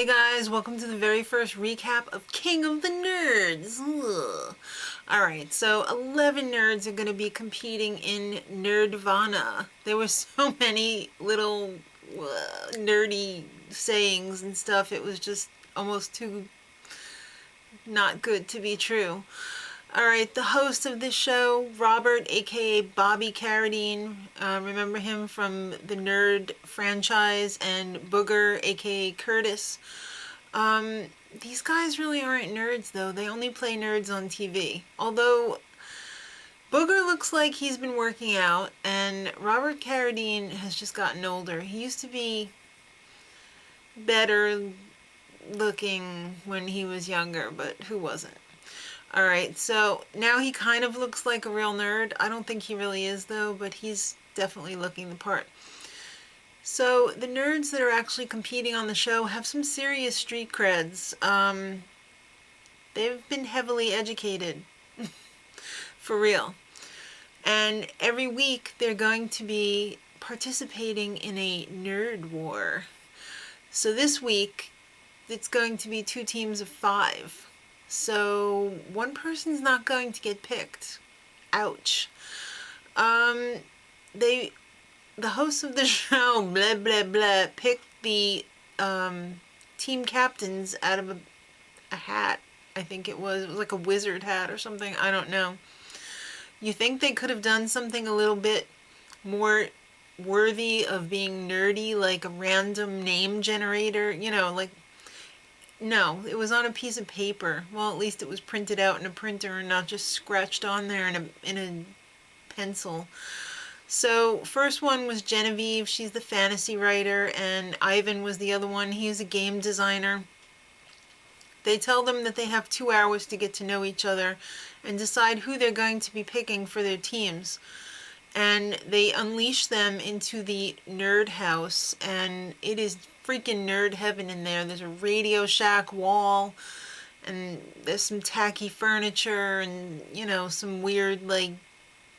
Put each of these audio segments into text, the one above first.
Hey guys, welcome to the very first recap of King of the Nerds. Alright, so 11 nerds are going to be competing in Nerdvana. There were so many little nerdy sayings and stuff, it was just almost too not good to be true. Alright, the host of this show, Robert, aka Bobby Carradine, remember him from the Nerd franchise, and Booger, aka Curtis. These guys really aren't nerds though, they only play nerds on TV. Although, Booger looks like he's been working out, and Robert Carradine has just gotten older. He used to be better looking when he was younger, but who wasn't? Alright, so now he kind of looks like a real nerd. I don't think he really is though, but he's definitely looking the part. So the nerds that are actually competing on the show have some serious street creds. They've been heavily educated. For real. And every week they're going to be participating in a nerd war. So this week it's going to be 2 teams of 5. So one person's not going to get picked. Ouch. The hosts of the show, blah blah blah, picked the team captains out of a hat. I think it was like a wizard hat or something. I don't know. You think they could have done something a little bit more worthy of being nerdy, like a random name generator, you know, like. No, it was on a piece of paper. Well, at least it was printed out in a printer and not just scratched on there in a pencil. So, first one was Genevieve. She's the fantasy writer, and Ivan was the other one. He's a game designer. They tell them that they have 2 hours to get to know each other and decide who they're going to be picking for their teams. And they unleash them into the nerd house, and it is freaking nerd heaven in there. There's a Radio Shack wall, and there's some tacky furniture, and you know, some weird like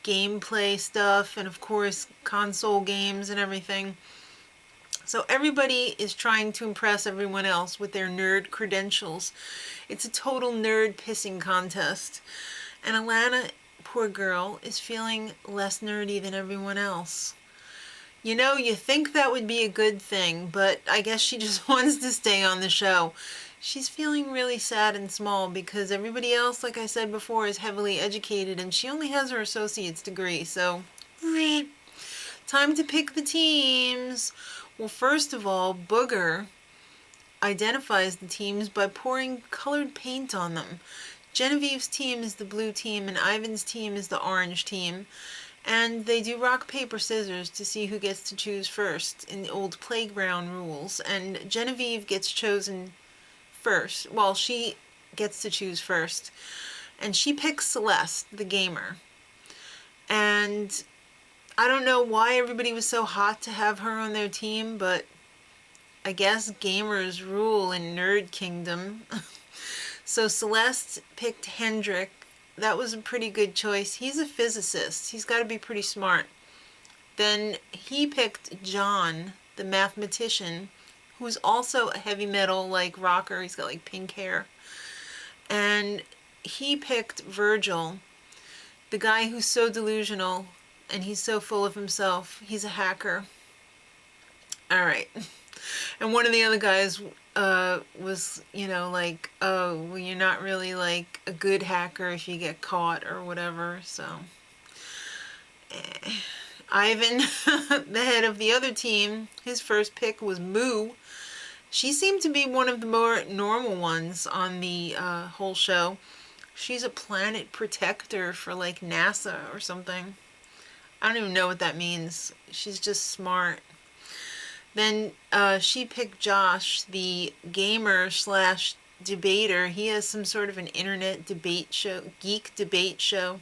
gameplay stuff, and of course console games and everything. So everybody is trying to impress everyone else with their nerd credentials. It's a total nerd pissing contest. And Alana, poor girl, is feeling less nerdy than everyone else. You know, you think that would be a good thing, but I guess she just wants to stay on the show. She's feeling really sad and small because everybody else, like I said before, is heavily educated and she only has her associate's degree, so time to pick the teams. Well, first of all, Booger identifies the teams by pouring colored paint on them. Genevieve's team is the blue team and Ivan's team is the orange team. And they do rock, paper, scissors to see who gets to choose first in the old playground rules. And Genevieve gets chosen first. Well, she gets to choose first. And she picks Celeste, the gamer. And I don't know why everybody was so hot to have her on their team, but I guess gamers rule in Nerd Kingdom. So Celeste picked Hendrik. That was a pretty good choice. He's a physicist. He's got to be pretty smart. Then he picked John, the mathematician, who's also a heavy metal like rocker. He's got like pink hair. And he picked Virgil, the guy who's so delusional and he's so full of himself. He's a hacker. All right. And one of the other guys was, you know, like, oh, well, you're not really like a good hacker if you get caught or whatever, so. Ivan, the head of the other team, his first pick was Moo. She seemed to be one of the more normal ones on the whole show. She's a planet protector for like NASA or something. I don't even know what that means. She's just smart. Then she picked Josh, the gamer slash debater. He has some sort of an internet debate show, geek debate show.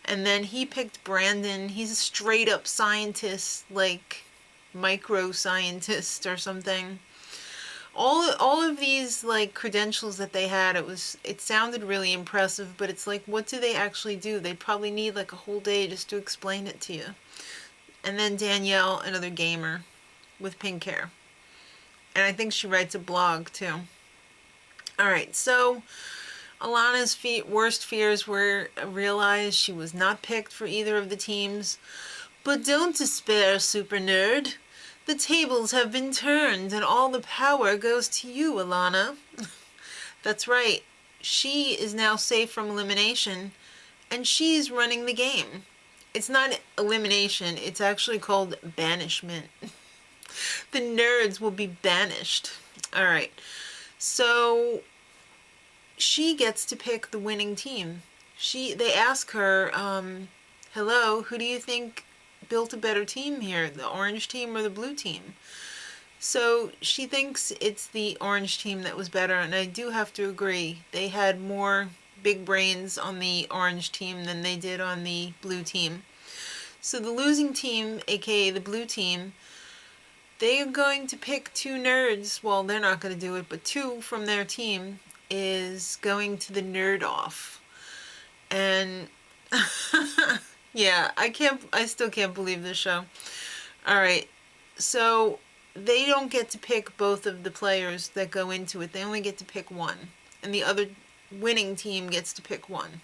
And then he picked Brandon. He's a straight up scientist, like micro scientist or something. All of these like credentials that they had, it sounded really impressive, but it's like, what do they actually do? They'd probably need like a whole day just to explain it to you. And then Danielle, another gamer with pink hair. And I think she writes a blog too. Alright, so Alana's worst fears were realized. She was not picked for either of the teams. But don't despair, Super Nerd. The tables have been turned and all the power goes to you, Alana. That's right. She is now safe from elimination and she's running the game. It's not elimination, it's actually called banishment. The nerds will be banished. Alright, so she gets to pick the winning team. They ask her, hello, who do you think built a better team here, the orange team or the blue team? So she thinks it's the orange team that was better, and I do have to agree. They had more big brains on the orange team than they did on the blue team. So the losing team, aka the blue team, they are going to pick two nerds. Well, they're not going to do it, but two from their team is going to the nerd off. And yeah, I still can't believe this show. Alright, so they don't get to pick both of the players that go into it. They only get to pick one. And the other winning team gets to pick one.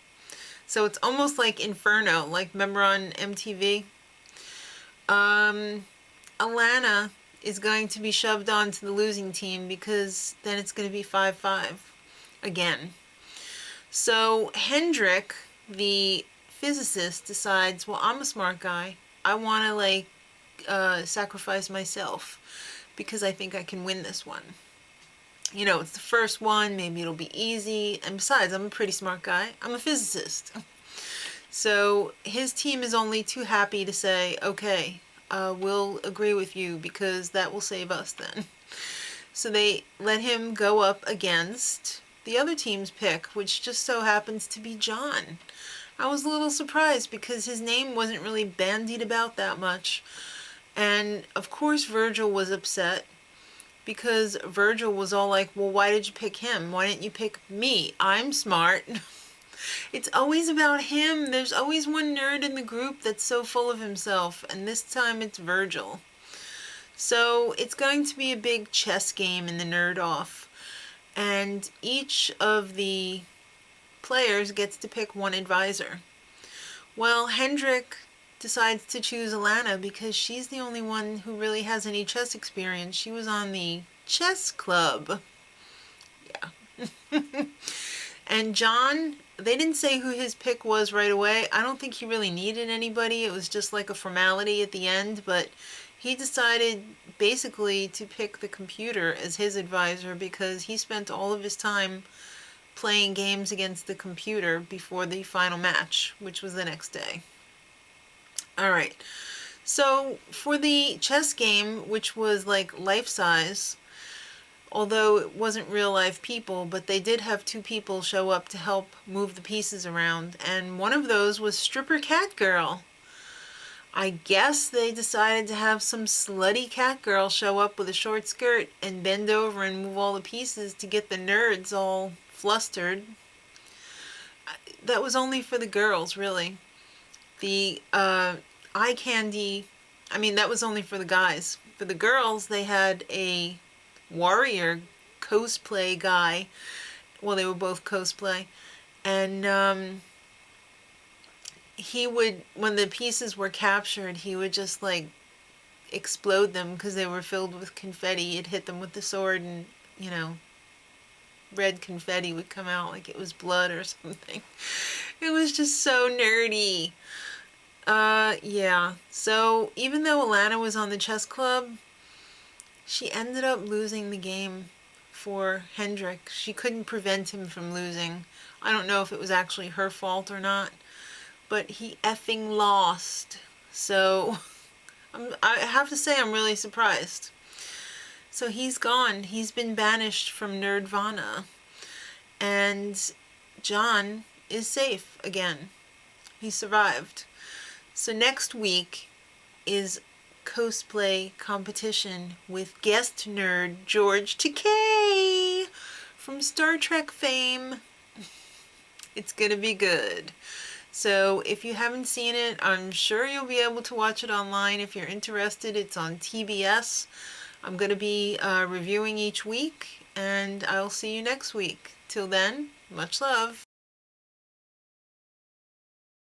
So it's almost like Inferno, like remember on MTV? Alana is going to be shoved onto the losing team because then it's going to be 5-5 again. So Hendrik, the physicist, decides, well, I'm a smart guy. I want to sacrifice myself because I think I can win this one. You know, it's the first one, maybe it'll be easy. And besides, I'm a pretty smart guy. I'm a physicist. So his team is only too happy to say, okay, we'll agree with you because that will save us then. So they let him go up against the other team's pick, which just so happens to be John. I was a little surprised because his name wasn't really bandied about that much. And of course Virgil was upset because Virgil was all like, well, why did you pick him? Why didn't you pick me? I'm smart. It's always about him. There's always one nerd in the group that's so full of himself, and this time it's Virgil. So it's going to be a big chess game in the nerd off, and each of the players gets to pick one advisor. Well, Hendrik decides to choose Alana because she's the only one who really has any chess experience. She was on the chess club. Yeah. And John, they didn't say who his pick was right away. I don't think he really needed anybody. It was just like a formality at the end, but he decided basically to pick the computer as his advisor because he spent all of his time playing games against the computer before the final match, which was the next day. Alright, so for the chess game, which was like life-size, although it wasn't real-life people, but they did have two people show up to help move the pieces around, and one of those was Stripper Cat Girl. I guess they decided to have some slutty cat girl show up with a short skirt and bend over and move all the pieces to get the nerds all flustered. That was only for the girls, really. The eye candy, I mean, that was only for the guys. For the girls, they had a warrior cosplay guy. Well, they were both cosplay. And he would, when the pieces were captured, he would just like explode them because they were filled with confetti. He'd hit them with the sword and, you know, red confetti would come out like it was blood or something. It was just so nerdy. Yeah. So even though Alana was on the chess club, she ended up losing the game for Hendrik. She couldn't prevent him from losing. I don't know if it was actually her fault or not, but he effing lost. So I have to say I'm really surprised. So he's gone. He's been banished from Nerdvana. And John is safe again. He survived. So next week is cosplay competition with guest nerd George Takei from Star Trek fame. It's gonna be good. So if you haven't seen it, I'm sure you'll be able to watch it online if you're interested. It's on TBS. I'm going to be reviewing each week, and I'll see you next week. Till then, much love.